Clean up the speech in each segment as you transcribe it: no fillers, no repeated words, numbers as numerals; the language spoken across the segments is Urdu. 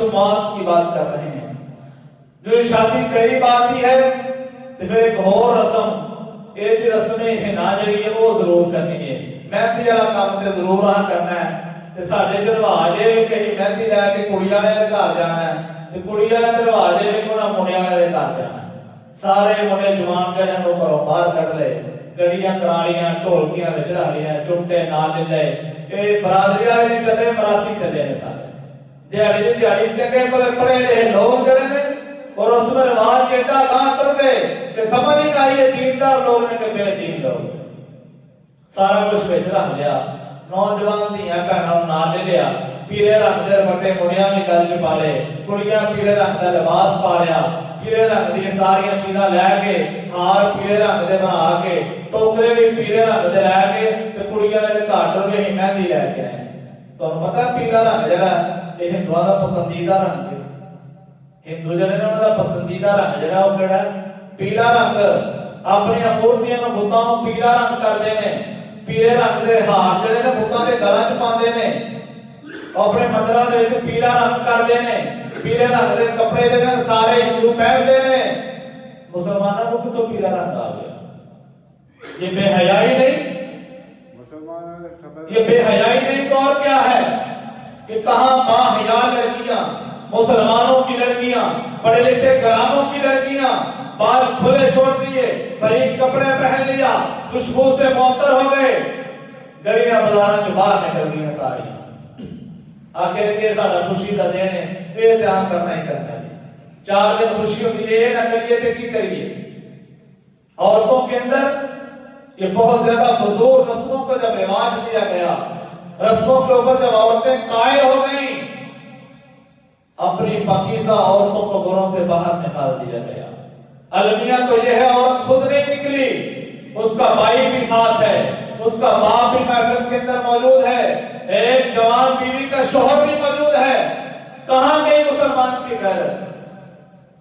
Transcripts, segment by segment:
رسومات کی بات کر رہے ہیں. جو شادی قریب آتی ہے تو پھر ایک اور رسم، ایک رسم ہنا جڑی ہے وہ ضرور کرنی ہے. مہندی والا کام سے ضرور کرنا ہے. تے ساڈے رواج ہے کہ مہندی لے کے کڑی والے دے گھر جانا ہے، تے کڑی والے دے رواج ہے کہ انہاں منڈے والے دے گھر جانا ہے. سارے منڈے جوان جڑے نو گھروں باہر کڈ لے، گڑیاں کرالیاں ڈھولکیاں وچ رکھ لیاں، چمٹے نال لے. اے برادری والے چلے، مراسی چلے نے سارے. دیہڑی دی دیہڑی چنگے پڑھے لکھے لوگ جڑے نے اور اس میں رواج ایڈا گاں کر دے کہ سمجھ ہی نہ آئیے دیندار لوگ نے کہ بے دین لوگ. سارا کچھ بچ رکھ لیا. نوجوان دھیاں بہنوں نال لے لیا. پیلے رنگ دے بٹے مڑیاں بھی گل چ پا لے، کڑیاں پیلے رنگ کا لباس پا لیا. پیلے رنگ دی ساری چیزاں لے کے، ہار پیلے رنگ دے بنا کے، ٹوکرے بھی پیلے رنگ دے لے کے، تے کڑیاں دے گھر ٹر کے مہندی لے کے آئے. تمہیں پتہ پیلا رنگ جڑا یہ ہندوؤں کا پسندیدہ رنگ ہے. ہندو جڑے انہوں کا پسندیدہ رنگ جڑا وہ کہڑا ہے؟ پیلا رنگ. اپنی مورتیاں نوں بتاں نوں پیلا رنگ کرتے ہیں. پیلے رنگ دے ہار جڑے نے بتاں دے گلاں چ پاندے نے، اپنے مندراں دے وچ پیلا رنگ کرتے ہیں. پیلے رنگ دے کپڑے جڑے سارے ہندو پہنتے ہیں. مسلمانوں کو کتوں پیلا رنگ آ گیا؟ یہ بے حیائی نہیں؟ یہ بے حیائی نہیں تو اور کیا ہے کہ کہاں با حیا لڑکیاں، مسلمانوں کی لڑکیاں، پڑھے لکھے گھرانوں کی لڑکیاں بال کھلے چھوڑ دیے، باریک کپڑے پہن لیا، خوشبو سے معطر ہو گئے، گلیاں بازاراں سے باہر نکل گئی ساری. آخر کے سارا خوشی کا دن ہے، یہ دھیان کرنا ہی کرنا ہے. 4 دن خوشی ہوتی ہے، یہ نہ کریے تو کی کریے. عورتوں کے اندر یہ بہت زیادہ فضول رسموں کو جب رواج دیا گیا، رسموں کے اوپر جب عورتیں قائل ہو گئیں، اپنی پاکیزہ عورتوں کو گھروں سے باہر نکال دیا گیا. المیہ تو یہ ہے عورت خود نہیں نکلی، اس کا بھائی بھی ساتھ ہے، اس کا باپ بھی محفل کے اندر موجود ہے، ایک جوان بیوی کا شوہر بھی موجود ہے. کہاں گئی مسلمان کی غیرت؟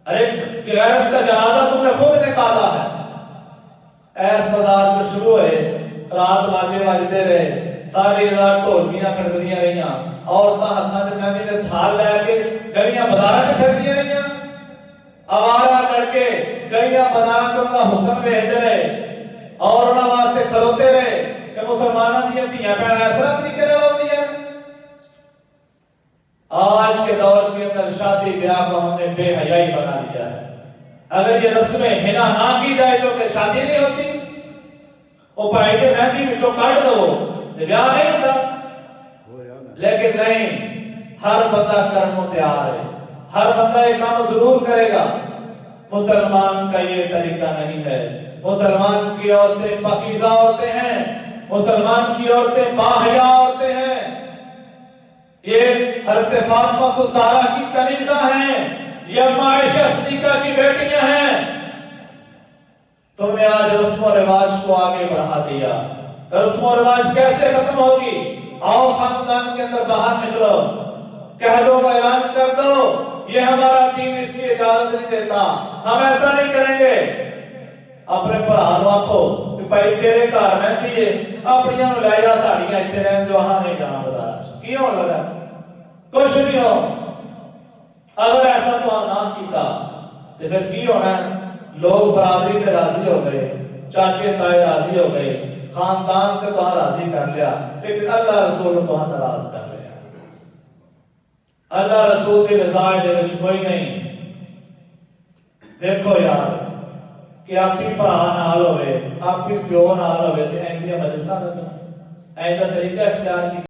ارے غیرت کا جنازہ تم نے خود نکالا ہے. ایس بازار میں شروع ہوئے، رات باجے بجتے رہے، ساری رات ڈھولکیاں کھڑکدیاں رہیاں، عورتاں ہاتھاں وچ مہندی دے تھال لے کے گلیاں بازاراں وچ پھردیاں رہیاں. آوارہ لڑکے گلیاں بازاراں وچ انہاں دا حسن ویکھدے رہے اور انہاں واسطے کھلوتے رہے کہ مسلماناں دیاں دھیاں بہناں اس طرح طریقے نال ہوندیاں. آج کے دور کے اندر شادی بیاہ کو ہم نے بے حیائی بنا دیا ہے. اگر یہ رسمیں ہنا نہ کی جائے تو کہ شادی نہیں ہوتی. وہ بھائی کے مہندی وچوں کڈ دو بیاہ نہیں ہوتا. لیکن نہیں، ہر بندہ کرنوں تیار ہے، ہر بندہ یہ کام ضرور کرے گا. مسلمان کا یہ طریقہ نہیں ہے. مسلمان کی عورتیں پاکیزہ عورتیں ہیں، مسلمان کی عورتیں باحیا عورتیں ہیں. یہ حضرت فاطمہ الزہرا کی کنیزہ ہیں، یہ اماں عائشہ صدیقہ کی بیٹیاں ہیں. تم نے آج رسم و رواج کو آگے بڑھا دیا. رسم و رواج کیسے ختم ہوگی؟ آؤ خاندان کے اندر باہر نکلو، کہہ دو، اعلان کر دو یہ ہمارا دین اس کی اجازت نہیں دیتا، ہم ایسا نہیں کریں گے. اپنے بھرا نو آکھو کہ بھائی تیرے گھر مہندی ہے، اپنیاں نوں لے جا، ساڈیاں اتنے رہن جو ہاں نہیں جانا بازار. کی ہون لگا؟ کچھ نہیں ہو. اگر ایسا تو نہ کیتا تو پھر کی ہونا ہے؟ لوگ برادری سے راضی ہو گئے، چاچے تائے راضی ہو گئے، خاندان سے تو راضی کر لیا، لیکن اللہ رسول تو ناراض کر لیا. اللہ رسول کی رضا دے وچ کوئی نہیں. دیکھو یار کہ اپنی بھرا نال ہوئے، اپنی پیو نال ہوئے تے ایندیاں مجلساں دا ایسا طریقہ اختیار